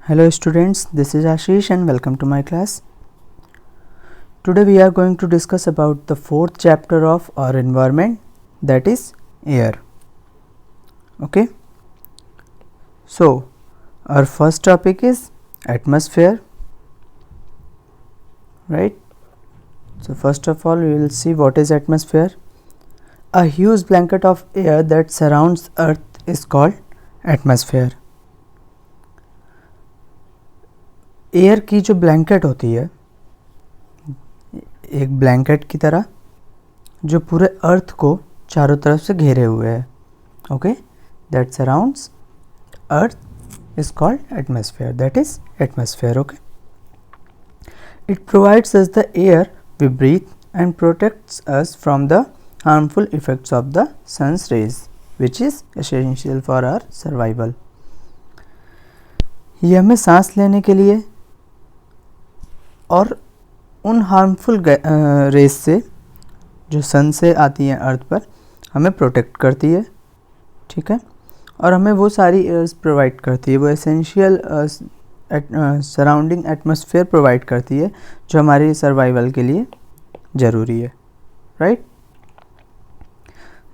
Hello students, this is Ashish and welcome to my class. Today we are going to discuss about the fourth chapter of our environment, that is air. Okay. So our first topic is atmosphere, right? So first of all we will see what is atmosphere. A huge blanket of air that surrounds earth is called atmosphere. Air की जो blanket होती है, एक blanket की तरह जो पूरे अर्थ को चारों तरफ से घेरे हुए है, okay, that surrounds earth is called atmosphere, that is atmosphere. Okay, it provides us the air we breathe and protects us from the harmful effects of the sun's rays which is essential for our survival. ये हमें सांस लेने के लिए और उन harmful race से जो सन से आती हैं अर्थ पर हमें प्रोटेक्ट करती है, ठीक है, और हमें वो सारी एयर्स प्रोवाइड करती है, वो एसेंशियल सराउंडिंग एटमॉस्फेयर प्रोवाइड करती है जो हमारी सर्वाइवल के लिए ज़रूरी है, right.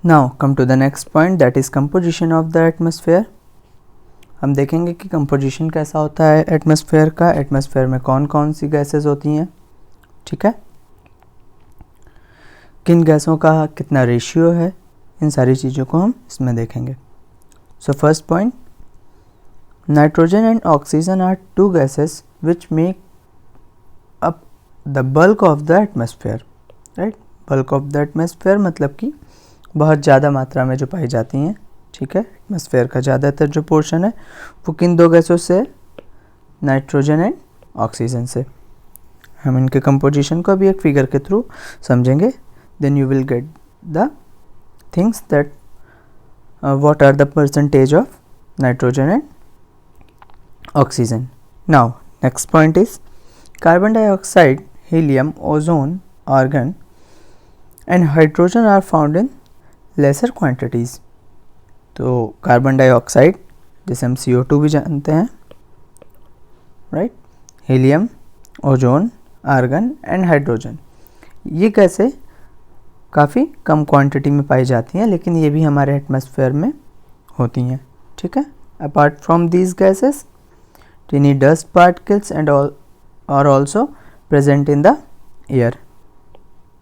Now come to the next point, that is composition of the atmosphere. हम देखेंगे कि कंपोजिशन कैसा होता है एटमॉस्फेयर का, एटमॉस्फेयर में कौन कौन सी गैसेस होती हैं, ठीक है, किन गैसों का कितना रेशियो है, इन सारी चीज़ों को हम इसमें देखेंगे. So first point, nitrogen and oxygen are two gases which make up the bulk of the atmosphere, right. Bulk of the atmosphere मतलब कि बहुत ज़्यादा मात्रा में जो पाई जाती हैं, ठीक है. एटमॉस्फेयर का ज़्यादातर जो पोर्शन है वो किन दो गैसों से, नाइट्रोजन एंड ऑक्सीजन से. हम इनके कंपोजिशन को अभी एक फिगर के थ्रू समझेंगे, then you will get the things that what are the percentage of nitrogen and oxygen. Now next point is carbon dioxide, helium, ozone, argon and hydrogen are found in lesser quantities. तो carbon dioxide जिसे हम CO2 भी जानते हैं, right, helium, ozone, argon and hydrogen, ये गैसें काफ़ी कम quantity में पाई जाती हैं, लेकिन ये भी हमारे एटमॉस्फेयर में होती हैं, ठीक है. Apart from these gases, tiny dust particles and are also present in the air.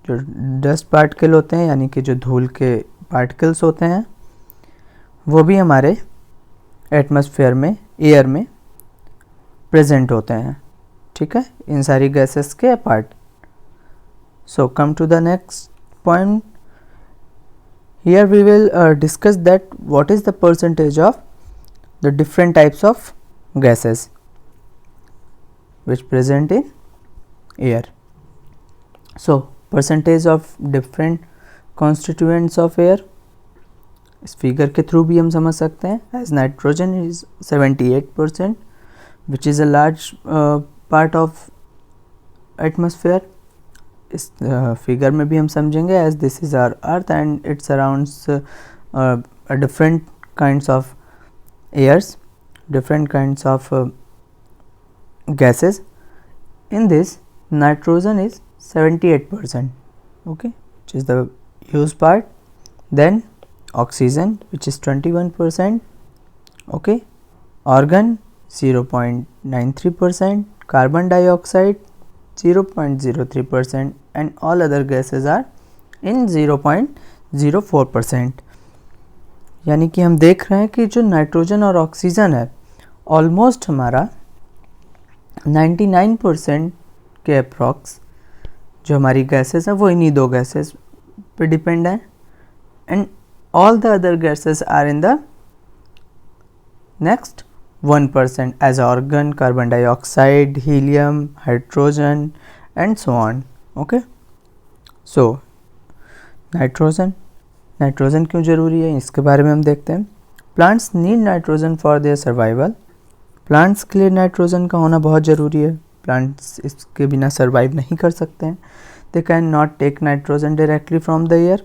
जो डस्ट पार्टिकल होते हैं यानी कि जो धूल के पार्टिकल्स होते हैं वो भी हमारे एटमॉस्फेयर में, एयर में प्रेजेंट होते हैं, ठीक है, इन सारी गैसेस के apart. So come to the next point, here we will discuss that what is the percentage of the different types of gases which present in air. So percentage of different constituents of air इस figure के through भी हम समझ सकते हैं. As nitrogen is 78% which is a large part of atmosphere. इस figure में भी हम समझेंगे as this is our earth and it surrounds different kinds of airs, different kinds of gases. In this, nitrogen is 78%, okay, which is the huge part. Then oxygen, which is 21%, okay, argon 0.93%, carbon dioxide 0.03%, and all other gases are in 0.04%. यानी कि हम देख रहे हैं कि जो nitrogen और oxygen है ऑलमोस्ट हमारा 99% के अप्रॉक्स जो हमारी गैसेस हैं वो इन्हीं दो गैसेस पे डिपेंड है, and all the other gases are in the next 1% as argon, carbon dioxide, helium, hydrogen and so on. Okay, so nitrogen क्यों ज़रूरी है इसके बारे में हम देखते हैं. Plants need nitrogen for their survival. Plants के लिए नाइट्रोजन का होना बहुत ज़रूरी है. प्लांट्स इसके बिना सर्वाइव नहीं कर सकते हैं. They can not take nitrogen directly from the air.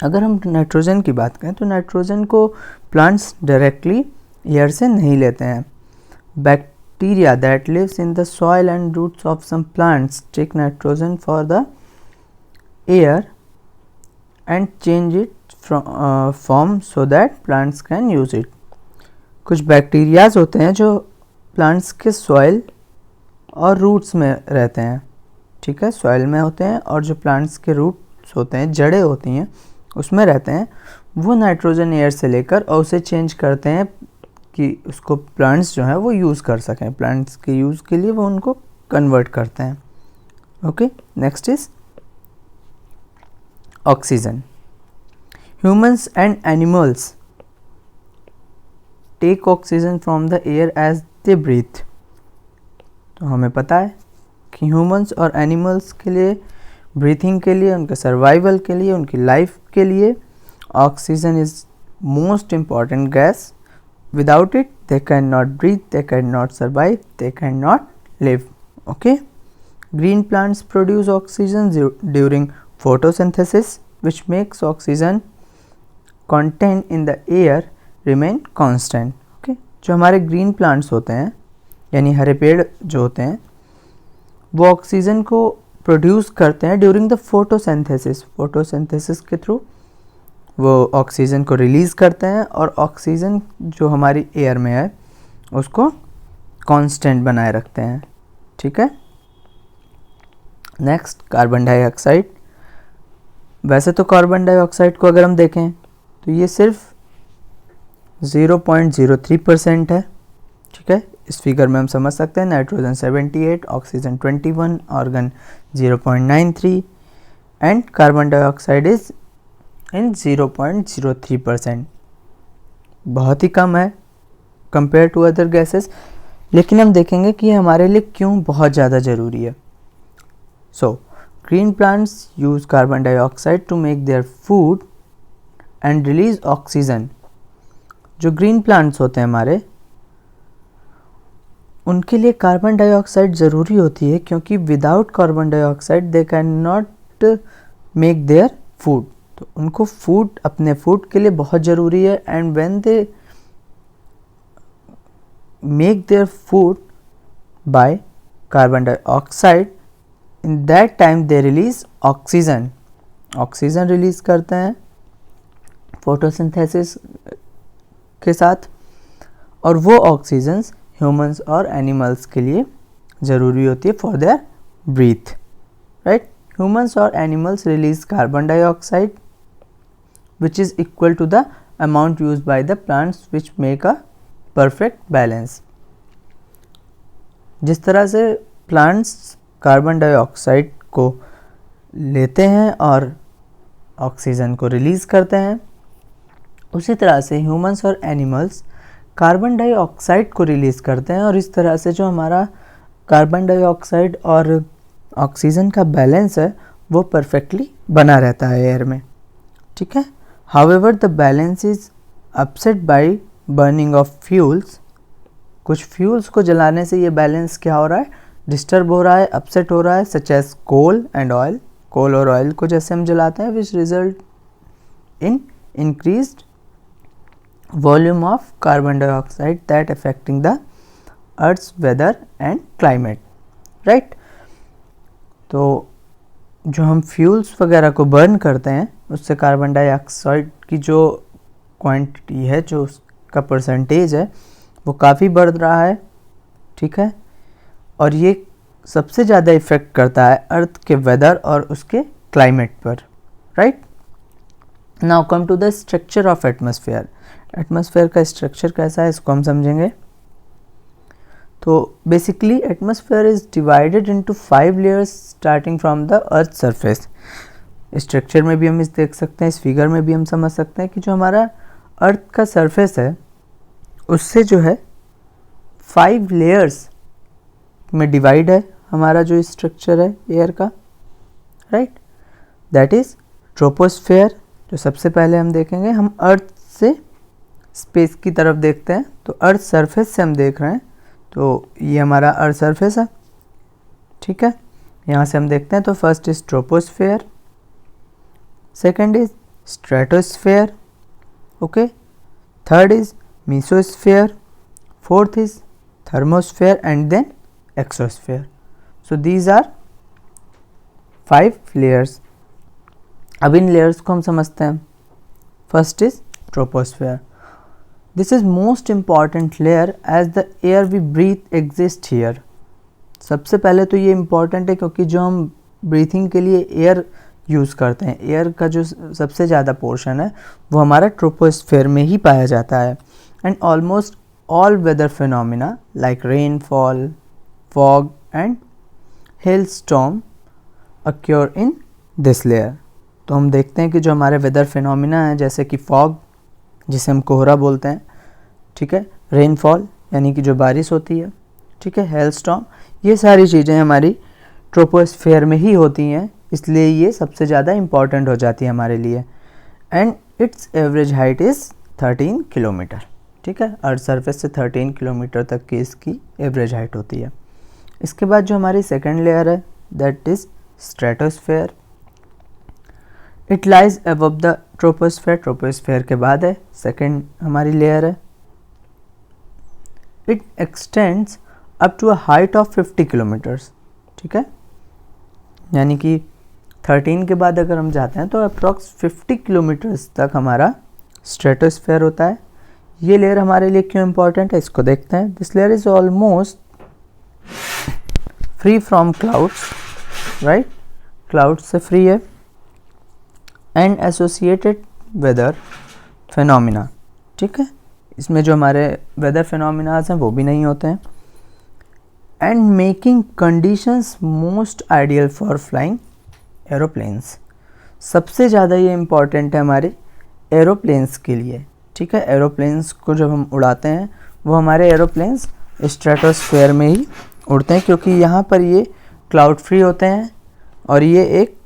अगर हम नाइट्रोजन की बात करें तो नाइट्रोजन को प्लांट्स डायरेक्टली एयर से नहीं लेते हैं। Bacteria that lives in the soil and roots of some plants take nitrogen for the air and change it form so that plants can use it. कुछ बैक्टीरियाज होते हैं जो plants के soil और रूट्स में रहते हैं, ठीक है, सॉइल में होते हैं, और जो प्लांट्स के रूट्स होते हैं, जड़ें होती हैं, उसमें रहते हैं। वो नाइट्रोजन एयर से लेकर और उसे चेंज करते हैं कि उसको प्लांट्स जो हैं वो यूज़ कर सकें, प्लांट्स के यूज़ के लिए वो उनको कन्वर्ट करते हैं। Okay, next is oxygen. Humans and animals take oxygen from the air as they breathe. तो हमें पता है कि ह्यूमंस और एनिमल्स के लिए ब्रीथिंग के लिए, उनके सर्वाइवल के लिए, उनकी लाइफ के लिए oxygen is most important gas. Without it they can not breathe, they can not survive, they can not live. Okay, green plants produce oxygen during photosynthesis which makes oxygen content in the air remain constant। Okay, जो हमारे green plants होते हैं यानी हरे पेड़ जो होते हैं वो ऑक्सीजन को प्रोड्यूस करते हैं ड्यूरिंग द फोटोसिंथेसिस। फोटोसिंथेसिस के थ्रू वो ऑक्सीजन को रिलीज़ करते हैं और ऑक्सीजन जो हमारी एयर में है उसको कांस्टेंट बनाए रखते हैं, ठीक है। Next, carbon dioxide. वैसे तो कार्बन डाइऑक्साइड को अगर हम देखें तो ये सिर्फ 0.03% है, ठीक है। इस फिगर में हम समझ सकते हैं nitrogen 78, oxygen 21, organ 0.93 and carbon dioxide is in 0.03%। बहुत ही कम है कंपेयर टू अदर गैसेस, लेकिन हम देखेंगे कि हमारे लिए क्यों बहुत ज़्यादा ज़रूरी है। सो green plants use carbon dioxide to make their food and release oxygen। जो green plants होते हैं हमारे, उनके लिए कार्बन डाइऑक्साइड ज़रूरी होती है क्योंकि without carbon dioxide they can not make their food. तो उनको फूड, अपने फूड के लिए बहुत ज़रूरी है। And when they make their food by carbon dioxide, in that time they release oxygen. Oxygen release करते हैं फोटोसिंथेसिस के साथ, और वो ऑक्सीजन ह्यूमंस और एनिमल्स के लिए ज़रूरी होती है for their breath, right. Humans और animals release carbon dioxide which is equal to the amount use by the plants which make a perfect balance. जिस तरह से प्लांट्स कार्बन डाइऑक्साइड को लेते हैं और ऑक्सीजन को रिलीज़ करते हैं, उसी तरह से ह्यूमंस और एनिमल्स कार्बन डाइऑक्साइड को रिलीज़ करते हैं, और इस तरह से जो हमारा कार्बन डाइऑक्साइड और ऑक्सीजन का बैलेंस है वो परफेक्टली बना रहता है एयर में, ठीक है। However the balance is upset by burning of fuels. कुछ फ्यूल्स को जलाने से ये बैलेंस क्या हो रहा है, डिस्टर्ब हो रहा है, अपसेट हो रहा है, such as coal and oil. Coal और ऑयल को जैसे हम जलाते हैं, which result in increased volume of carbon dioxide that affecting the earth's weather and climate, right. तो जो हम फ्यूल्स वगैरह को बर्न करते हैं उससे कार्बन डाइऑक्साइड की जो क्वांटिटी है, जो उसका परसेंटेज है, वो काफ़ी बढ़ रहा है, ठीक है। और ये सबसे ज़्यादा इफ़ेक्ट करता है अर्थ के वेदर और उसके क्लाइमेट पर, right. Now come to the structure of atmosphere. Atmosphere का स्ट्रक्चर कैसा है इसको हम समझेंगे। तो basically atmosphere is divided into 5 layers starting from the earth surface. Structure में भी हम इस देख सकते हैं, इस फिगर में भी हम समझ सकते हैं कि जो हमारा अर्थ का सरफेस है उससे जो है 5 लेयर्स में डिवाइड है हमारा जो स्ट्रक्चर है एयर का, राइट। दैट इज़ ट्रोपोस्फेयर, जो सबसे पहले हम देखेंगे। हम अर्थ से स्पेस की तरफ देखते हैं, तो अर्थ सरफेस से हम देख रहे हैं, तो ये हमारा अर्थ सरफेस है, ठीक है। यहाँ से हम देखते हैं तो first is troposphere, second is stratosphere, okay, third is mesosphere, fourth is thermosphere and then exosphere. So these are 5 layers. अब इन लेयर्स को हम समझते हैं. First is troposphere. This is most important layer as the air we breathe exist here. सबसे पहले तो ये इम्पॉर्टेंट है क्योंकि जो हम ब्रीथिंग के लिए एयर यूज़ करते हैं, एयर का जो सबसे ज़्यादा पोर्शन है वो हमारा ट्रोपोस्फेयर में ही पाया जाता है. And almost all weather phenomena like rainfall, fog and hail storm occur in this layer. तो हम देखते हैं कि जो हमारे वेदर फिनोमिना है जैसे कि फॉग जिसे हम कोहरा बोलते हैं, ठीक है, रेनफॉल यानी कि जो बारिश होती है, ठीक है, हेल स्टॉर्म, ये सारी चीज़ें हमारी ट्रोपोस्फेयर में ही होती हैं, इसलिए ये सबसे ज़्यादा इम्पॉर्टेंट हो जाती है हमारे लिए. And it's average height is 13 kilometre. ठीक है, अर्थ सरफेस से 13 किलोमीटर तक की इसकी एवरेज हाइट होती है. इसके बाद जो हमारी सेकेंड लेयर है that is stratosphere. It lies above the troposphere. Troposphere के बाद है सेकेंड हमारी लेयर है. It extends up to a height of 50 kilometres. ठीक है, यानी कि 13 के बाद अगर हम जाते हैं तो अप्रॉक्स 50 किलोमीटर्स तक हमारा स्ट्रेटोस्फेयर होता है. ये लेयर हमारे लिए क्यों इम्पोर्टेंट है इसको देखते हैं. This layer is almost free from clouds, right, clouds से फ्री है. And associated weather phenomena. ठीक है, इसमें जो हमारे वेदर फिनोमिनाज हैं वो भी नहीं होते हैं. And making conditions most ideal for flying aeroplanes. सबसे ज़्यादा ये इम्पॉर्टेंट है हमारे एरोप्लेन्स के लिए. ठीक है, एरोप्लेन्स को जब हम उड़ाते हैं वो हमारे एरोप्लेन्स स्ट्रेटोस्फेयर में ही उड़ते हैं क्योंकि यहाँ पर ये क्लाउड फ्री होते हैं और ये एक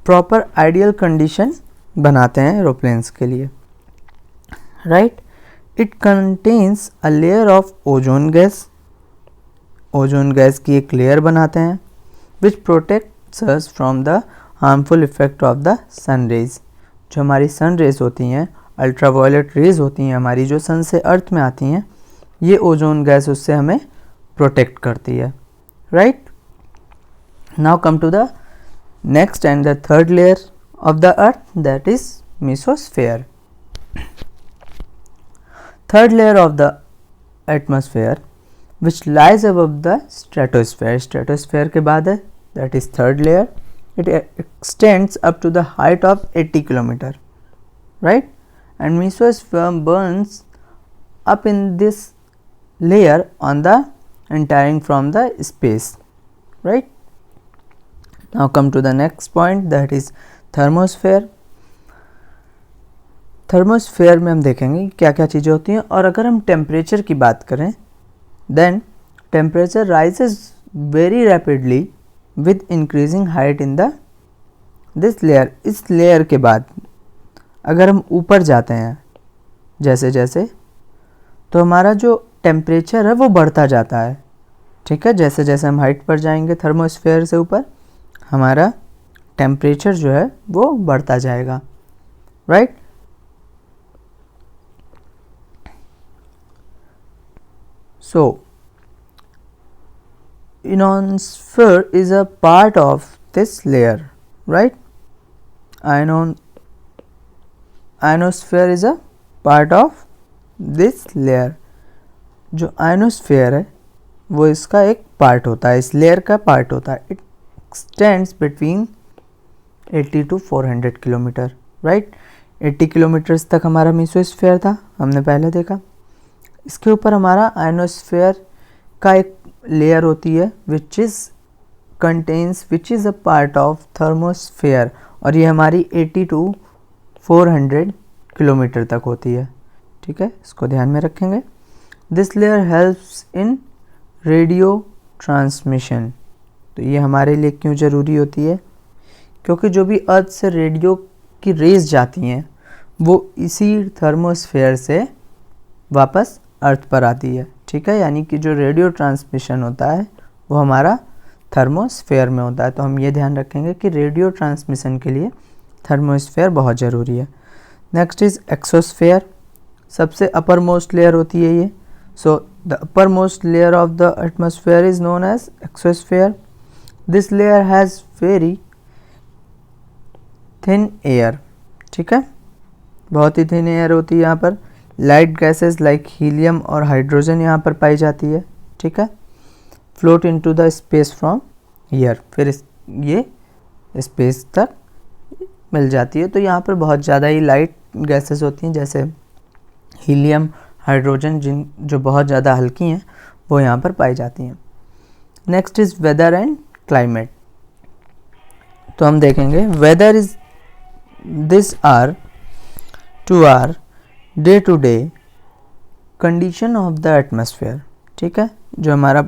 प्रॉपर आइडियल कंडीशन बनाते हैं एरोप्लेन्स के लिए, right. It contains a layer of ozone gas. Ozone gas की एक लेयर बनाते हैं which protects us from the harmful effect of the sun rays. जो हमारी सन रेज होती हैं, अल्ट्रावायलेट रेज होती हैं हमारी, जो सन से अर्थ में आती हैं, ये ओजोन गैस उससे हमें प्रोटेक्ट करती है, right. Now come to the next and the third layer of the earth that is mesosphere. Third layer of the atmosphere which lies above the stratosphere. Stratosphere के बाद है that is third layer. It extends up to the height of 80 kilometer, right? And mesosphere burns up in this layer on the entering from the space, right? Now come to the next point that is thermosphere. Thermosphere में हम देखेंगे क्या क्या चीज़ें होती हैं. और अगर हम टेम्परेचर की बात करें then temperature rises very rapidly with increasing height in the this layer. इस लेयर के बाद अगर हम ऊपर जाते हैं जैसे जैसे तो हमारा जो टेम्परेचर है वो बढ़ता जाता है. ठीक है, जैसे जैसे हम हाइट पर जाएंगे थर्मोस्फेयर से ऊपर हमारा टेम्परेचर जो है वो बढ़ता जाएगा, right. So, ionosphere is a part of this layer, right? Ionosphere is a part of this layer. जो ionosphere है वो इसका एक पार्ट होता है, इस लेयर का पार्ट होता है. It extends between 80 to 400 kilometre, right? 80 kilometres तक हमारा मेसोस्फेयर था, हमने पहले देखा. इसके ऊपर हमारा आयनोस्फेयर का एक लेयर होती है विच is a part of thermosphere और ये हमारी 80 to 400 किलोमीटर तक होती है. ठीक है, इसको ध्यान में रखेंगे. This layer helps in radio transmission. तो ये हमारे लिए क्यों ज़रूरी होती है? क्योंकि जो भी अर्थ से रेडियो की रेज जाती हैं वो इसी थर्मोस्फेयर से वापस अर्थ पर आती है. ठीक है, यानी कि जो रेडियो ट्रांसमिशन होता है वो हमारा थर्मोस्फेयर में होता है. तो हम ये ध्यान रखेंगे कि रेडियो ट्रांसमिशन के लिए थर्मोस्फेयर बहुत ज़रूरी है. Next is exosphere. सबसे अपर मोस्ट लेयर होती है ये. So the uppermost layer of the atmosphere is known as exosphere. This layer has very thin air. ठीक है, बहुत ही थिन एयर होती है यहाँ पर. लाइट गैसेस लाइक हीलियम और हाइड्रोजन यहाँ पर पाई जाती है. ठीक है, float into the space from air, फिर ये स्पेस तक मिल जाती है. तो यहाँ पर बहुत ज़्यादा ही लाइट गैसेस होती हैं, जैसे हीलियम, हाइड्रोजन, जो बहुत ज़्यादा हल्की हैं वो यहाँ पर पाई जाती हैं. Next is weather and climate. तो हम देखेंगे weather is this hour to hour day to day condition of the atmosphere. ठीक है, जो हमारा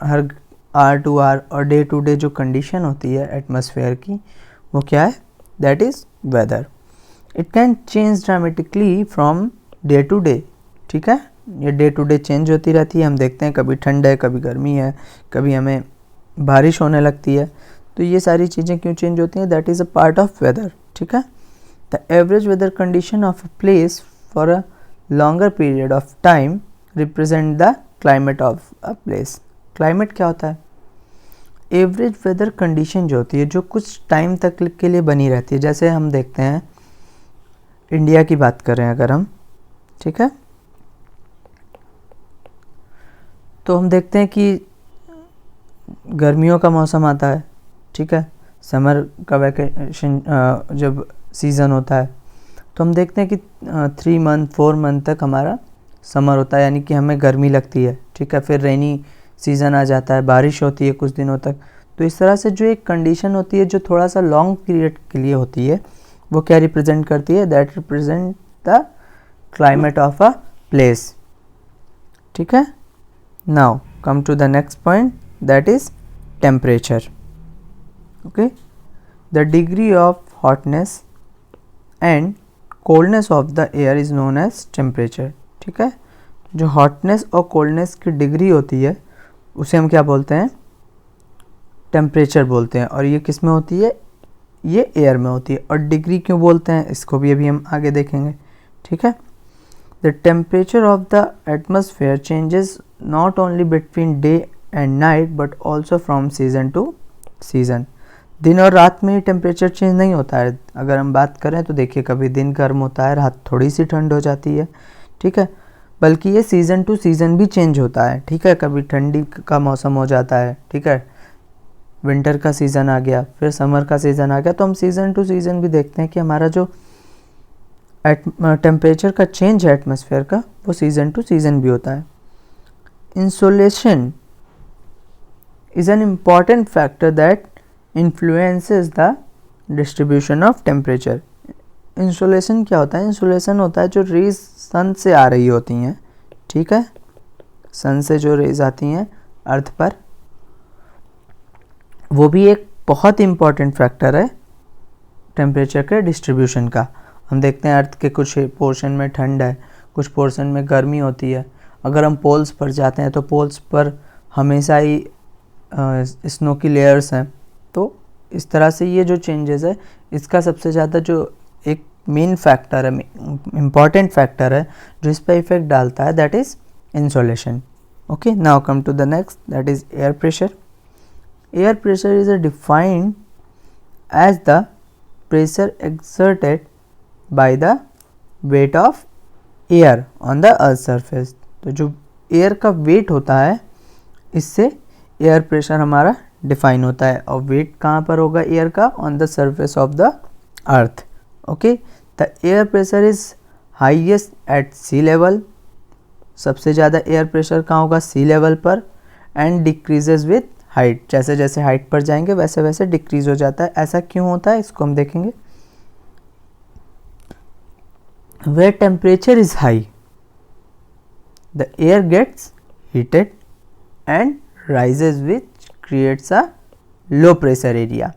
हर आर टू आर और डे टू डे जो कंडीशन होती है एटमॉस्फेयर की, वो क्या है? That is weather. It can change dramatically from day to day. ठीक है, ये डे टू डे चेंज होती रहती है. हम देखते हैं कभी ठंड है, कभी गर्मी है, कभी हमें बारिश होने लगती है. तो ये सारी चीज़ें क्यों चेंज होती हैं? That is a part of weather. ठीक है, the average weather condition of a place for a longer period of time represent the climate of a place. Climate क्या होता है? एवरेज वेदर कंडीशन जो होती है, जो कुछ टाइम तक के लिए बनी रहती है. जैसे हम देखते हैं, इंडिया की बात करें अगर हम, ठीक है, तो हम देखते हैं कि गर्मियों का मौसम आता है. ठीक है, समर का वैकेशन जब सीज़न होता है, तो हम देखते हैं कि 3 मंथ 4 मंथ तक हमारा समर होता है, यानी कि हमें गर्मी लगती है. ठीक है, फिर रेनी सीज़न आ जाता है, बारिश होती है कुछ दिनों तक. तो इस तरह से जो एक कंडीशन होती है जो थोड़ा सा लॉन्ग पीरियड के लिए होती है, वो क्या रिप्रेजेंट करती है? That represent the climate of a place. ठीक है, now come to the next point, that is temperature. Okay, the degree of hotness and coldness of the air is known as temperature. ठीक है, जो hotness और coldness की degree होती है उसे हम क्या बोलते हैं? टेम्परेचर बोलते हैं. और ये किस में होती है? ये एयर में होती है. और डिग्री क्यों बोलते हैं, इसको भी अभी हम आगे देखेंगे. ठीक है, the temperature of the atmosphere changes not only between day and night but also from season two season. दिन और रात में ही टेम्परेचर चेंज नहीं होता है. अगर हम बात करें तो देखिए, कभी दिन गर्म होता है, रात थोड़ी सी ठंड हो जाती है. ठीक है, बल्कि ये सीज़न टू सीज़न भी चेंज होता है. ठीक है, कभी ठंडी का मौसम हो जाता है. ठीक है, विंटर का सीज़न आ गया, फिर समर का सीज़न आ गया. तो हम सीज़न टू सीज़न भी देखते हैं कि हमारा जो टेम्परेचर का चेंज है एटमॉस्फेयर का, वो सीज़न टू सीज़न भी होता है. Insolation is an important factor that influences the distribution of temperature. Insolation क्या होता है? इंसोलेशन होता है जो रेज सन से आ रही होती हैं. ठीक है, सन से जो रेज आती हैं अर्थ पर, वो भी एक बहुत इम्पॉर्टेंट फैक्टर है टेम्परेचर के डिस्ट्रीब्यूशन का. हम देखते हैं अर्थ के कुछ पोर्शन में ठंड है, कुछ पोर्शन में गर्मी होती है. अगर हम पोल्स पर जाते हैं तो पोल्स पर हमेशा ही स्नो की लेयर्स हैं. तो इस तरह से ये जो चेंजेस है, इसका सबसे ज़्यादा जो एक मेन फैक्टर है, इम्पॉर्टेंट फैक्टर है जो इस पर इफेक्ट डालता है, that is insolation. Okay, now come to the next, that is air pressure. Air pressure is defined as the pressure exerted by the weight of air on the earth surface. तो जो air का wait होता है, इससे air pressure हमारा define होता है. और वेट कहाँ पर होगा एयर का? On the surface of the earth. Okay, the air pressure is highest at sea level. सबसे ज़्यादा एयर प्रेशर कहाँ होगा? सी लेवल पर. And decreases with height. जैसे जैसे हाइट पर जाएंगे वैसे वैसे डिक्रीज हो जाता है. ऐसा क्यों होता है, इसको हम देखेंगे. Where temperature is high, the air gets heated and rises which creates a low pressure area.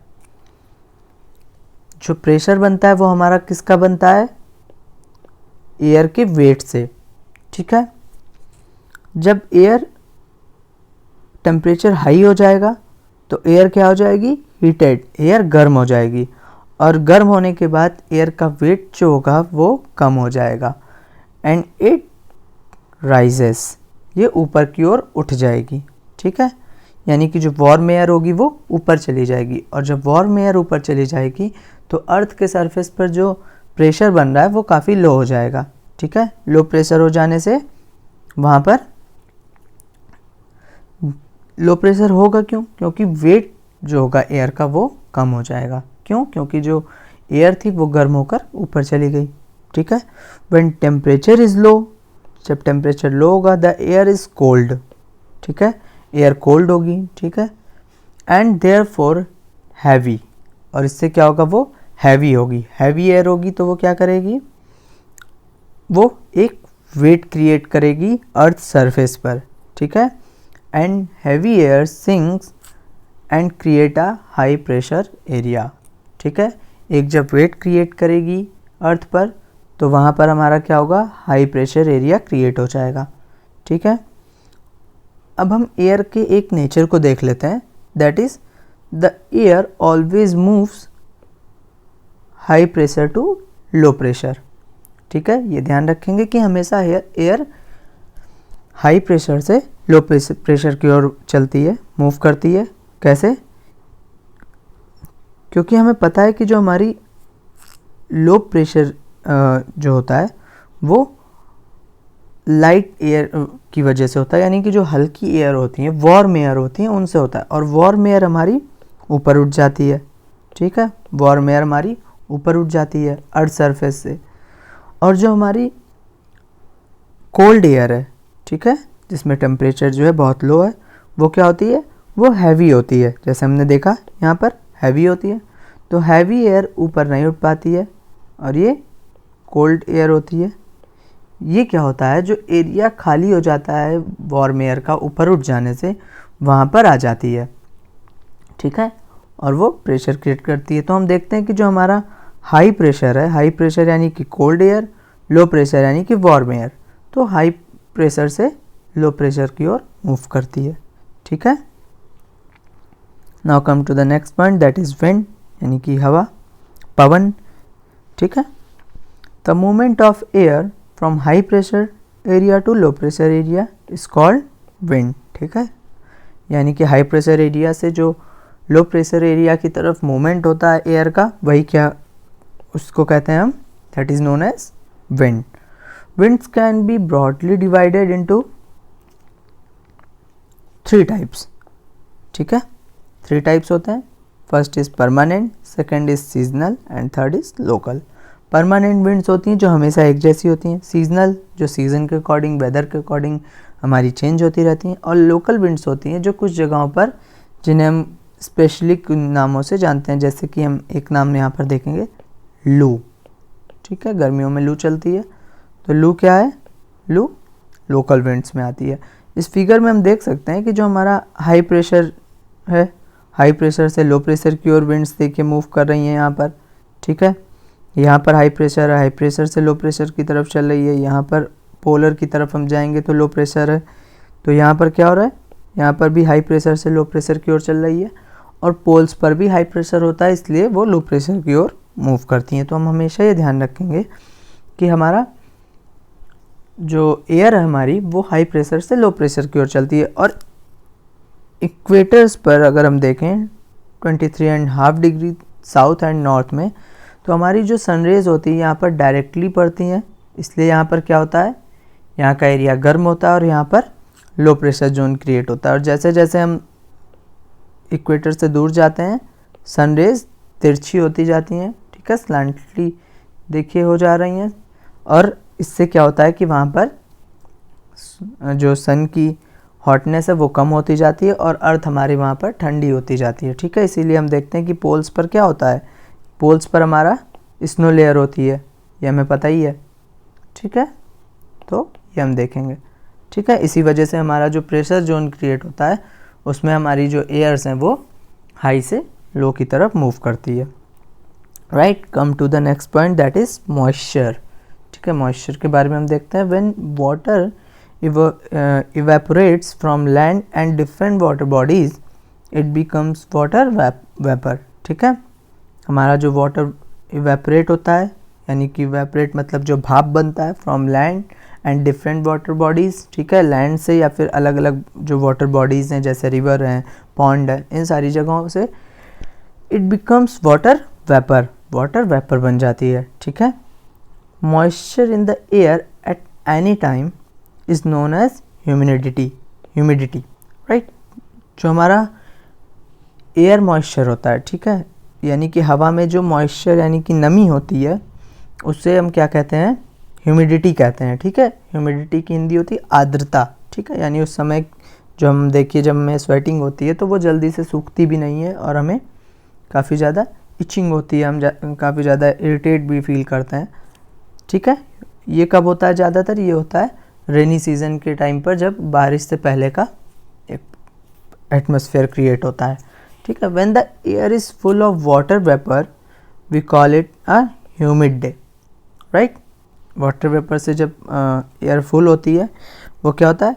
जो प्रेशर बनता है वो हमारा किसका बनता है? एयर के वेट से. ठीक है, जब एयर टेम्परेचर हाई हो जाएगा तो एयर क्या हो जाएगी? हीटेड. एयर गर्म हो जाएगी. और गर्म होने के बाद एयर का वेट जो होगा वो कम हो जाएगा. एंड इट राइजेस, ये ऊपर की ओर उठ जाएगी, ठीक है। यानी कि जो वार्म एयर होगी वो ऊपर चली जाएगी, और जब वार्म एयर ऊपर चली जाएगी तो अर्थ के सरफेस पर जो प्रेशर बन रहा है वो काफ़ी लो हो जाएगा, ठीक है। लो प्रेशर हो जाने से वहाँ पर लो प्रेशर होगा, क्यों? क्योंकि वेट जो होगा एयर का वो कम हो जाएगा। क्यों? क्योंकि जो एयर थी वो गर्म होकर ऊपर चली गई, ठीक है। व्हेन टेम्परेचर इज़ लो, जब टेम्परेचर लो होगा, द एयर इज़ कोल्ड, ठीक है, एयर कोल्ड होगी, ठीक है। एंड देयरफॉर हैवी, और इससे क्या होगा, वो हैवी होगी। हैवी एयर होगी तो वो क्या करेगी, वो एक वेट क्रिएट करेगी अर्थ सरफेस पर, ठीक है। And heavy air sinks and create a high pressure area, ठीक है। एक जब वेट क्रिएट करेगी अर्थ पर तो वहाँ पर हमारा क्या होगा, हाई प्रेशर एरिया क्रिएट हो जाएगा, ठीक है। अब हम एयर के एक नेचर को देख लेते हैं, that is the air always moves high pressure to low pressure, ठीक है। ये ध्यान रखेंगे कि हमेशा एयर हाई प्रेशर से लो प्रेशर की ओर चलती है, मूव करती है। कैसे? क्योंकि हमें पता है कि जो हमारी लो प्रेशर जो होता है वो लाइट एयर की वजह से होता है, यानी कि जो हल्की एयर होती हैं, वार्म एयर होती हैं, उनसे होता है। और वार्म एयर हमारी ऊपर उठ जाती है, ठीक है। वार्म एयर हमारी ऊपर उठ जाती है अर्थ सरफेस से। और जो हमारी कोल्ड एयर है, ठीक है, जिसमें टेम्परेचर जो है बहुत लो है, वो क्या होती है, वो हैवी होती है। जैसे हमने देखा यहाँ पर हैवी होती है, तो हैवी एयर ऊपर नहीं उठ पाती है और ये कोल्ड एयर होती है। ये क्या होता है, जो एरिया खाली हो जाता है वार्म एयर का ऊपर उठ जाने से, वहाँ पर आ जाती है, ठीक है, और वो प्रेशर क्रिएट करती है। तो हम देखते हैं कि जो हमारा हाई प्रेशर है, हाई प्रेशर यानी कि कोल्ड एयर, लो प्रेशर यानी कि वार्म एयर, तो हाई प्रेशर से लो प्रेशर की ओर मूव करती है, ठीक है। Now come to the next point, that is wind, यानी कि हवा, पवन, ठीक है। The movement of air from high pressure area to low pressure area is called wind, ठीक है। यानी कि हाई प्रेशर एरिया से जो लो प्रेशर एरिया की तरफ मूवमेंट होता है एयर का, वही क्या उसको कहते हैं हम, that is known as wind. Winds can be broadly divided into 3 types, ठीक है। 3 types होते हैं। First is permanent, second is seasonal and third is local. Permanent winds होती हैं जो हमेशा एक जैसी होती हैं। सीजनल जो सीजन के अकॉर्डिंग, वेदर के अकॉर्डिंग हमारी चेंज होती रहती हैं। और लोकल विंड्स होती हैं जो कुछ जगहों पर, जिन्हें हम स्पेशली नामों से जानते हैं। जैसे कि हम एक नाम यहाँ पर देखेंगे, लू, ठीक है, गर्मियों में लू चलती है, तो लू क्या है, लू लोकल विंड्स में आती है। इस फिगर में हम देख सकते हैं कि जो हमारा हाई प्रेशर है, हाई प्रेशर से लो प्रेशर की ओर विंड्स देखिए मूव कर रही हैं यहाँ पर, ठीक है। यहाँ पर हाई प्रेशर है, हाई प्रेशर से लो प्रेशर की तरफ चल रही है। यहाँ पर पोलर की तरफ हम जाएंगे तो लो प्रेशर है, तो यहाँ पर क्या हो रहा है, यहाँ पर भी हाई प्रेशर से लो प्रेशर की ओर चल रही है। और पोल्स पर भी हाई प्रेशर होता है, इसलिए वो लो प्रेशर की ओर मूव करती हैं। तो हम हमेशा ये ध्यान रखेंगे कि हमारा जो एयर है हमारी, वो हाई प्रेशर से लो प्रेशर की ओर चलती है। और इक्वेटर्स पर अगर हम देखें 23.5 डिग्री साउथ एंड नॉर्थ में, तो हमारी जो सनरेज होती है यहाँ पर डायरेक्टली पड़ती हैं, इसलिए यहाँ पर क्या होता है, यहाँ का एरिया गर्म होता है और यहाँ पर लो प्रेशर जोन क्रिएट होता है। और जैसे जैसे हम इक्वेटर से दूर जाते हैं, सनरेज तिरछी होती जाती हैं, ठीक है, स्लैंटली देखिए हो जा रही हैं। और इससे क्या होता है कि वहाँ पर जो सन की हॉटनेस है वो कम होती जाती है और अर्थ हमारी वहाँ पर ठंडी होती जाती है, ठीक है। इसीलिए हम देखते हैं कि पोल्स पर क्या होता है, पोल्स पर हमारा स्नो लेयर होती है, ये हमें पता ही है, ठीक है। तो ये हम देखेंगे, ठीक है। इसी वजह से हमारा जो प्रेशर जोन क्रिएट होता है, उसमें हमारी जो एयर्स हैं वो हाई से लो की तरफ मूव करती है, right. Come to the next point, that is moisture, ठीक है। मॉइस्चर के बारे में हम देखते हैं। When water evaporates from land and different water bodies, it becomes water vapor, ठीक है। हमारा जो वाटर इवेपोरेट होता है यानी कि वेपरेट मतलब जो भाप बनता है from land and different water bodies, ठीक है, लैंड से या फिर अलग अलग जो वाटर बॉडीज़ हैं जैसे रिवर हैं, पॉन्ड है, इन सारी जगहों से इट बिकम्स वाटर वेपर बन जाती है, ठीक है। Moisture in the air at any time is known as humidity, right. जो हमारा एयर मॉइस्चर होता है, ठीक है, यानी कि हवा में जो मॉइस्चर यानी कि नमी होती है उससे हम क्या कहते हैं, ह्यूमिडिटी कहते हैं, ठीक है। ह्यूमिडिटी की हिंदी होती है आर्द्रता, ठीक है, यानी उस समय जो हम देखिए जब हमें स्वेटिंग होती है तो वो जल्दी से सूखती भी नहीं है और हमें काफ़ी ज़्यादा इचिंग होती है, हम काफ़ी ज़्यादा इरिटेट भी फील करते हैं, ठीक है। ये कब होता है, ज़्यादातर ये होता है रेनी सीजन के टाइम पर जब बारिश से पहले का एक एटमॉस्फेयर क्रिएट होता है, ठीक है। When the air is full of water vapour we call it a humid day, right. Water vapour से जब एयर फुल होती है वो क्या होता है,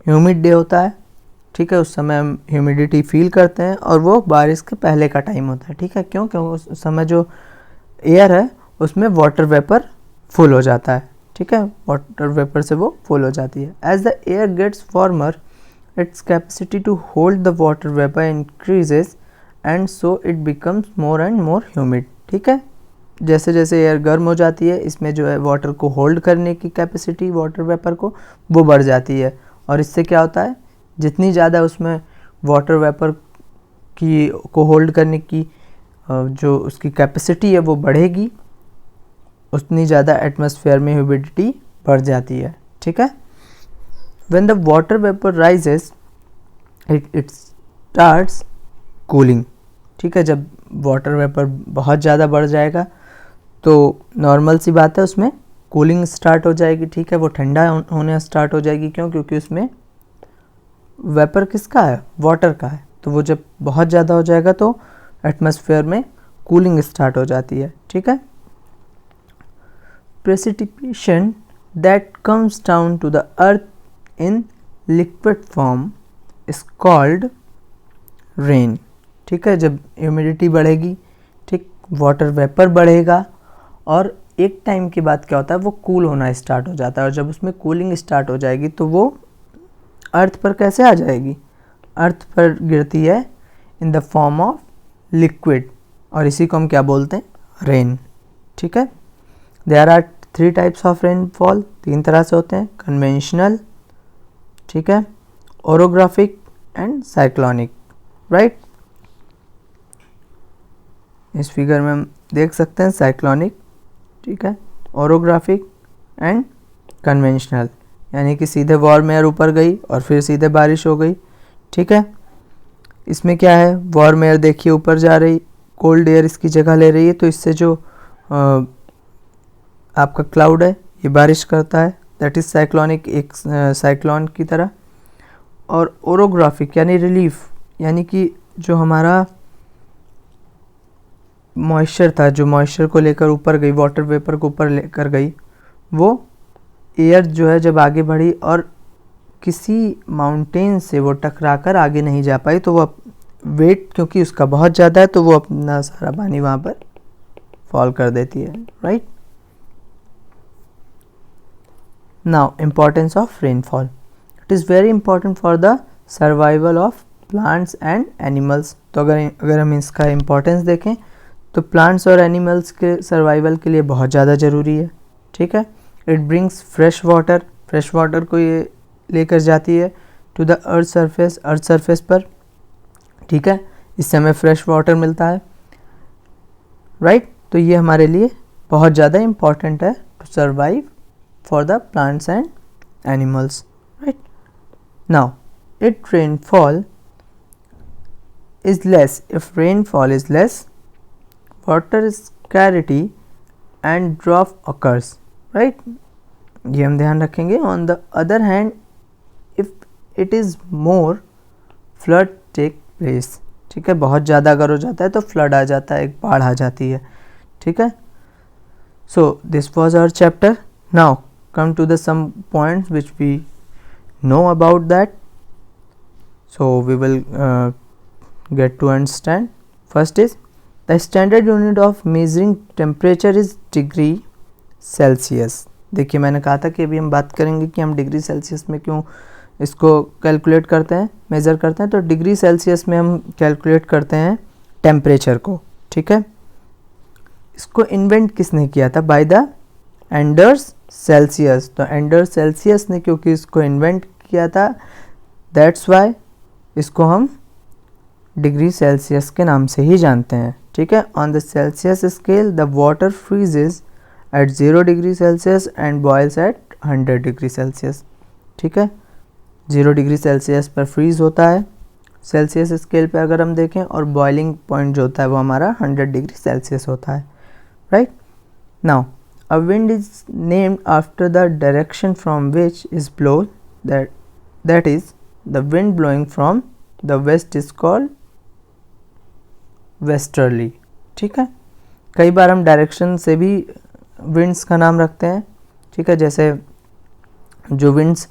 ह्यूमिड डे होता है, ठीक है। उस समय हम ह्यूमिडिटी फील करते हैं और वो बारिश के पहले का टाइम होता है, ठीक है। क्यों, क्योंकि उस समय जो एयर है उसमें वाटर वेपर फुल हो जाता है, ठीक है, वाटर वेपर से वो फुल हो जाती है। As the air gets warmer its capacity to hold the water vapour increases and so it becomes more and more humid, ठीक है। जैसे जैसे एयर गर्म हो जाती है इसमें जो है वाटर को होल्ड करने की कैपेसिटी वाटर वेपर को वो बढ़ जाती है और इससे क्या होता है, जितनी ज़्यादा उसमें वाटर वेपर की को होल्ड करने की जो उसकी कैपेसिटी है वो बढ़ेगी उतनी ज़्यादा एटमॉस्फेयर में ह्यूमिडिटी बढ़ जाती है, ठीक है। When the water vapour rises it starts cooling, ठीक है। जब वाटर वेपर बहुत ज़्यादा बढ़ जाएगा तो नॉर्मल सी बात है उसमें कूलिंग स्टार्ट हो जाएगी, ठीक है, वो ठंडा होने स्टार्ट हो जाएगी। क्यों, क्योंकि उसमें वेपर किसका है, वाटर का है, तो वो जब बहुत ज़्यादा हो जाएगा तो एटमॉस्फेयर में कूलिंग स्टार्ट हो जाती है, ठीक है। Precipitation that comes down to the earth in liquid form is called rain, ठीक है। जब ह्यूमिडिटी बढ़ेगी, ठीक, वाटर वेपर बढ़ेगा और एक टाइम के बाद क्या होता है वो कूल होना स्टार्ट हो जाता है और जब उसमें कूलिंग स्टार्ट हो जाएगी तो वो अर्थ पर कैसे आ जाएगी, अर्थ पर गिरती है in the form of liquid और इसी को हम क्या बोलते हैं, रेन, ठीक है। There are 3 types of rainfall, 3 तरह से होते हैं, कन्वेंशनल, ठीक है, ओरोग्राफिक एंड साइक्लोनिक, राइट। इस फिगर में हम देख सकते हैं साइक्लोनिक, ठीक है, ओरोग्राफिक एंड कन्वेंशनल, यानी कि सीधे वार्म एयर ऊपर गई और फिर सीधे बारिश हो गई, ठीक है। इसमें क्या है, वार्म एयर देखिए ऊपर जा रही, कोल्ड एयर इसकी जगह ले रही है, तो इससे जो आपका क्लाउड है ये बारिश करता है, दैट इज़ साइक्लोनिक, एक साइक्लोन की तरह। और ओरोग्राफिक यानी रिलीफ, यानी कि जो हमारा मॉइस्चर था, जो मॉइस्चर को लेकर ऊपर गई, वाटर वेपर को ऊपर लेकर गई, वो एयर जो है जब आगे बढ़ी और किसी माउंटेन से वो टकराकर आगे नहीं जा पाई तो वो वेट क्योंकि उसका बहुत ज़्यादा है तो वो अपना सारा पानी वहाँ पर फॉल कर देती है, right. Now importance of rainfall, it is very important for the survival of plants and animals. तो अगर हम इसका इम्पोर्टेंस देखें तो प्लांट्स और एनिमल्स के सर्वाइवल के लिए बहुत ज़्यादा ज़रूरी है, ठीक है। इट ब्रिंग्स फ्रेश वाटर को ये लेकर जाती है टू द अर्थ सरफेस पर, ठीक है, इससे हमें फ्रेश वाटर मिलता है, राइट। तो ये हमारे लिए बहुत ज़्यादा इम्पॉर्टेंट है to survive for the plants and animals, right. Now it rainfall is less, if rainfall is less, water scarcity and drought occurs, right, ये हम ध्यान रखेंगे। on the other hand if it is more, flood take place, ठीक है, बहुत ज़्यादा अगर हो जाता है तो फ्लड आ जाता है, एक बाढ़ आ जाती है, ठीक है। so this was our chapter. now come to the some points which we know about that, so we will get to understand. First is the standard unit of measuring temperature is degree Celsius. देखिए मैंने कहा था कि अभी हम बात करेंगे कि हम डिग्री सेल्सियस में क्यों इसको कैलकुलेट करते हैं, मेज़र करते हैं। तो डिग्री सेल्सियस में हम कैलकुलेट करते हैं टेम्परेचर को, ठीक है। इसको इन्वेंट किसने किया था? By the Anders Celsius. तो एंडर्स सेल्सियस ने क्योंकि इसको इन्वेंट किया था, दैट्स वाई इसको हम डिग्री सेल्सियस के नाम से ही जानते हैं, ठीक है। On the Celsius scale the water freezes at 0 degree Celsius and boils at 100 degree Celsius, ठीक है। 0 डिग्री सेल्सियस पर फ्रीज होता है सेल्सियस स्केल पे अगर हम देखें, और बॉइलिंग पॉइंट जो होता है वो हमारा 100 डिग्री सेल्सियस होता है, right. Now a wind is named after the direction from which is blow, that is the wind blowing from the west is called westerly, ठीक है। कई बार हम डायरेक्शन से भी विंड्स का नाम रखते हैं, ठीक है। जैसे जो विंड्स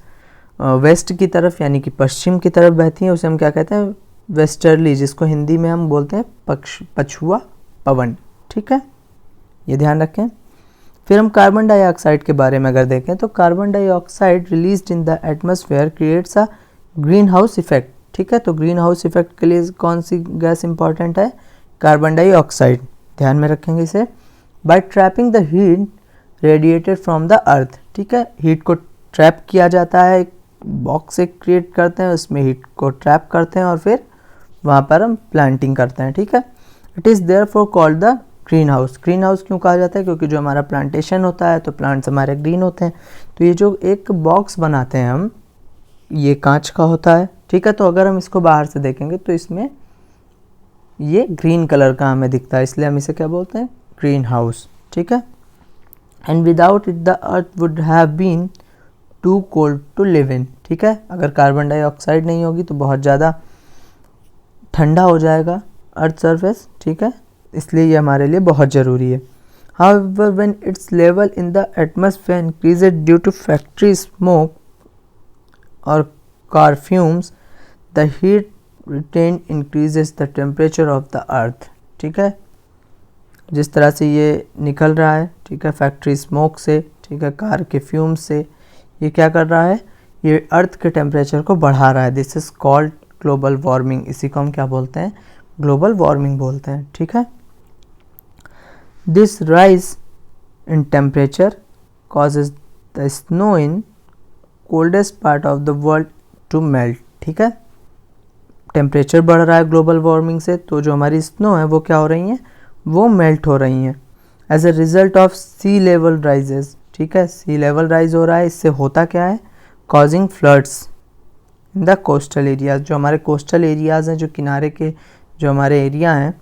वेस्ट की तरफ यानी कि पश्चिम की तरफ बहती हैं उसे हम क्या कहते हैं? वेस्टर्ली, जिसको हिंदी में हम बोलते हैं पछुआ पवन, ठीक है। ये ध्यान रखें। फिर हम कार्बन डाइऑक्साइड के बारे में अगर देखें तो carbon dioxide released in the atmosphere creates a greenhouse effect, ठीक है। तो ग्रीन हाउस इफेक्ट के लिए कौन सी गैस इंपॉर्टेंट है? कार्बन डाइऑक्साइड, ध्यान में रखेंगे इसे। By trapping the heat radiated from the earth, ठीक है। हीट को ट्रैप किया जाता है, एक बॉक्स एक क्रिएट करते हैं, उसमें हीट को ट्रैप करते हैं और फिर वहाँ पर हम प्लांटिंग करते हैं, ठीक है। It is therefore called the green house. Green house क्यों कहा जाता है? क्योंकि जो हमारा प्लांटेशन होता है तो प्लांट्स हमारे ग्रीन होते हैं। तो ये जो एक बॉक्स बनाते हैं हम, ये कांच का होता है, ठीक है। तो अगर हम इसको बाहर से देखेंगे तो इसमें ये ग्रीन कलर का हमें दिखता है, इसलिए हम इसे क्या बोलते हैं? ग्रीन हाउस, ठीक है। And without it the earth would have been too cold to live in, ठीक है। अगर कार्बन डाइऑक्साइड नहीं होगी तो बहुत ज़्यादा ठंडा हो जाएगा अर्थ सरफेस, ठीक है। इसलिए ये हमारे लिए बहुत ज़रूरी है। However when it's level in the atmosphere increases due to factory smoke और car fumes, the heat retain increases the temperature of the earth, ठीक है। जिस तरह से ये निकल रहा है, ठीक है, फैक्ट्री स्मोक से, ठीक है, कार के फ्यूम्स से, ये क्या कर रहा है? ये अर्थ के टेम्परेचर को बढ़ा रहा है। This is called global warming. इसी को हम क्या बोलते हैं? ग्लोबल वार्मिंग बोलते हैं, ठीक है। This rise in temperature causes the snow in coldest part of the world to melt, ठीक है। टेम्परेचर बढ़ रहा है ग्लोबल वार्मिंग से, तो जो हमारी स्नो है वो क्या हो रही हैं? वो मेल्ट हो रही हैं as a result of sea level rises, ठीक है। सी लेवल राइज हो रहा है, इससे होता क्या है? Causing floods in the coastal areas. जो हमारे कोस्टल एरियाज़ हैं, जो किनारे के जो हमारे एरिया हैं,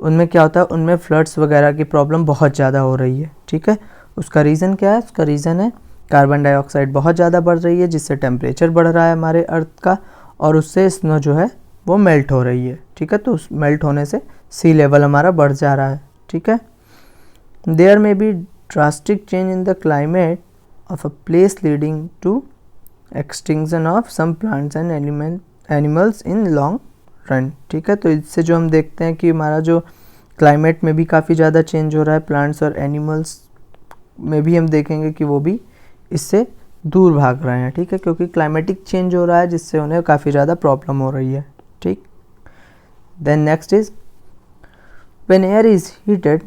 उनमें क्या होता है? उनमें फ्लड्स वगैरह की प्रॉब्लम बहुत ज़्यादा हो रही है, ठीक है। उसका रीज़न क्या है? उसका रीज़न है कार्बन डाइऑक्साइड बहुत ज़्यादा बढ़ रही है, जिससे टेम्परेचर बढ़ रहा है हमारे अर्थ का, और उससे स्नो जो है वो मेल्ट हो रही है, ठीक है। तो उस मेल्ट होने से सी लेवल हमारा बढ़ जा रहा है, ठीक है। There may be drastic change in the climate of a place leading to extinction of some plants and animals in long run, ठीक है। तो इससे जो हम देखते हैं कि हमारा जो क्लाइमेट में भी काफ़ी ज़्यादा चेंज हो रहा है, प्लांट्स और एनिमल्स में भी हम देखेंगे कि वो भी इससे दूर भाग रहे हैं, ठीक है, क्योंकि क्लाइमेटिक चेंज हो रहा है जिससे उन्हें काफ़ी ज़्यादा प्रॉब्लम हो रही है, ठीक। Then next is when air is heated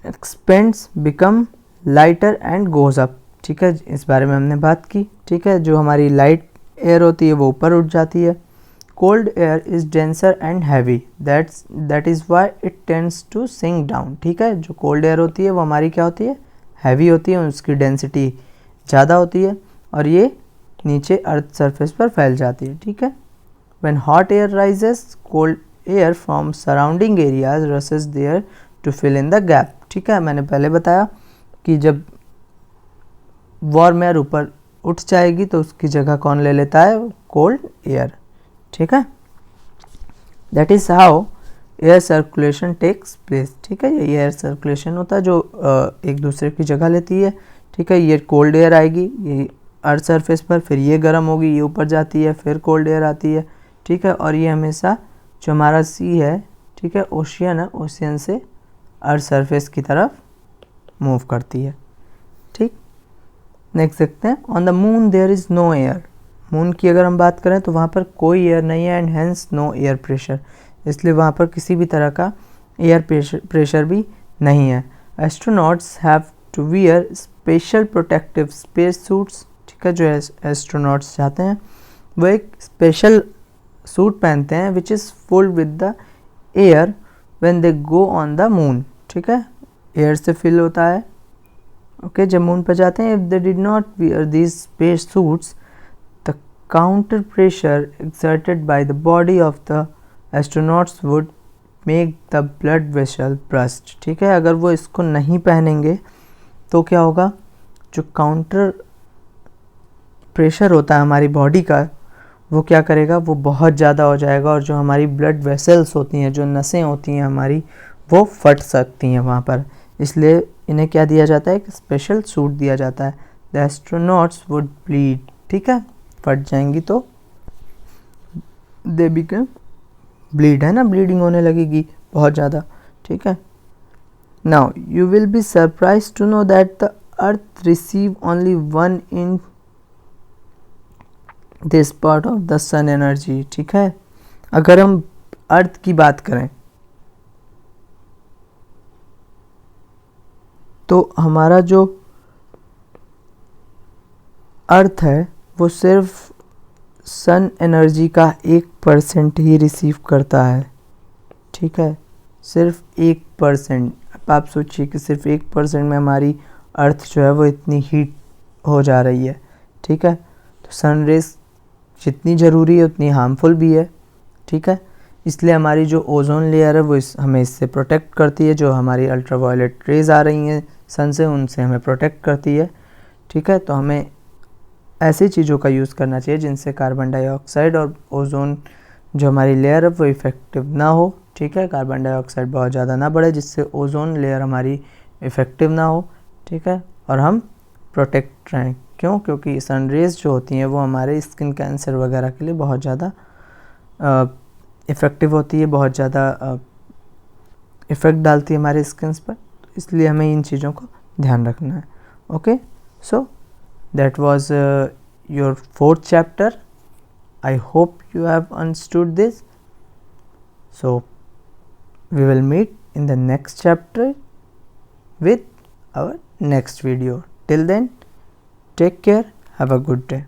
expands become lighter and goes up, ठीक है। इस बारे में हमने बात की, ठीक है। जो हमारी लाइट एयर होती है वो ऊपर उठ जाती है। Cold air is denser and heavy, that is why it tends to sink down, ठीक है। जो कोल्ड एयर होती है वो हमारी क्या होती है? हैवी होती है, उसकी डेंसिटी ज़्यादा होती है और ये नीचे अर्थ सरफेस पर फैल जाती है, ठीक है। When hot air rises cold air from surrounding areas rushes there to fill in the gap, ठीक है। मैंने पहले बताया कि जब वार्म एयर ऊपर उठ जाएगी तो उसकी जगह कौन ले लेता है? कोल्ड एयर, ठीक है। That is how air circulation takes place, ठीक है। ये एयर सर्कुलेशन होता है जो एक दूसरे की जगह लेती है, ठीक है। ये कोल्ड एयर आएगी ये अर्थ सरफेस पर, फिर ये गर्म होगी, ये ऊपर जाती है, फिर कोल्ड एयर आती है, ठीक है। और ये हमेशा जो हमारा सी है, ठीक है, ओशियन है, ओशियन से अर्थ सरफेस की तरफ मूव करती है। नेक्स्ट देखते हैं, on the moon there is no air. Moon की अगर हम बात करें तो वहाँ पर कोई एयर नहीं है, and hence no air pressure, इसलिए वहाँ पर किसी भी तरह का एयर प्रेशर भी नहीं है। Astronauts have to wear special protective space suits, ठीक है, जो एस्ट्रोनॉट्स चाहते हैं वो एक स्पेशल सूट पहनते हैं which is filled with the air when they go on the moon, ठीक है, एयर से फिल होता है, ओके, जब मून पर जाते हैं। If they did not wear these space suits the counter pressure exerted by the body of the astronauts would make the blood vessel burst, ठीक है, अगर वो इसको नहीं पहनेंगे तो क्या होगा, जो काउंटर प्रेशर होता है हमारी बॉडी का वो क्या करेगा, वो बहुत ज़्यादा हो जाएगा, और जो हमारी ब्लड वेसल्स होती हैं, जो नसें होती हैं हमारी, वो फट सकती हैं वहाँ पर, इसलिए इन्हें क्या दिया जाता है, एक स्पेशल सूट दिया जाता है। द एस्ट्रोनॉट्स वुड ब्लीड, ठीक है, फट जाएंगी तो दे बिकम ब्लीड, है ना, ब्लीडिंग होने लगेगी बहुत ज़्यादा, ठीक है। Now you will be surprise to know that the earth receive only 1 in this part of the sun energy, ठीक है। अगर हम अर्थ की बात करें तो हमारा जो अर्थ है वो सिर्फ सन एनर्जी का 1% ही रिसीव करता है, ठीक है, सिर्फ 1%। अब आप सोचिए कि सिर्फ 1% में हमारी अर्थ जो है वो इतनी हीट हो जा रही है, ठीक है, तो सन रेज जितनी ज़रूरी है उतनी हार्मफुल भी है, ठीक है, इसलिए हमारी जो ओजोन लेयर है वो हमें इससे प्रोटेक्ट करती है, जो हमारी अल्ट्रावायलेट रेज आ रही हैं सन से उनसे हमें प्रोटेक्ट करती है, ठीक है। तो हमें ऐसी चीज़ों का यूज़ करना चाहिए जिनसे कार्बन डाइऑक्साइड और ओजोन जो हमारी लेयर है वो इफ़ेक्टिव ना हो, ठीक है, कार्बन डाइऑक्साइड बहुत ज़्यादा ना बढ़े जिससे ओजोन लेयर हमारी इफ़ेक्टिव ना हो, ठीक है, और हम प्रोटेक्ट रहें। क्यों? क्योंकि सन रेज जो होती हैं वो हमारे स्किन कैंसर वगैरह के लिए बहुत ज़्यादा इफ़ेक्टिव होती है, बहुत ज़्यादा इफ़ेक्ट डालती है हमारे स्किन पर, इसलिए हमें इन चीज़ों को ध्यान रखना है। Okay, so that was your 4th chapter. I hope you have understood this. So we will meet in the next chapter with our next video. Till then, take care, have a good day.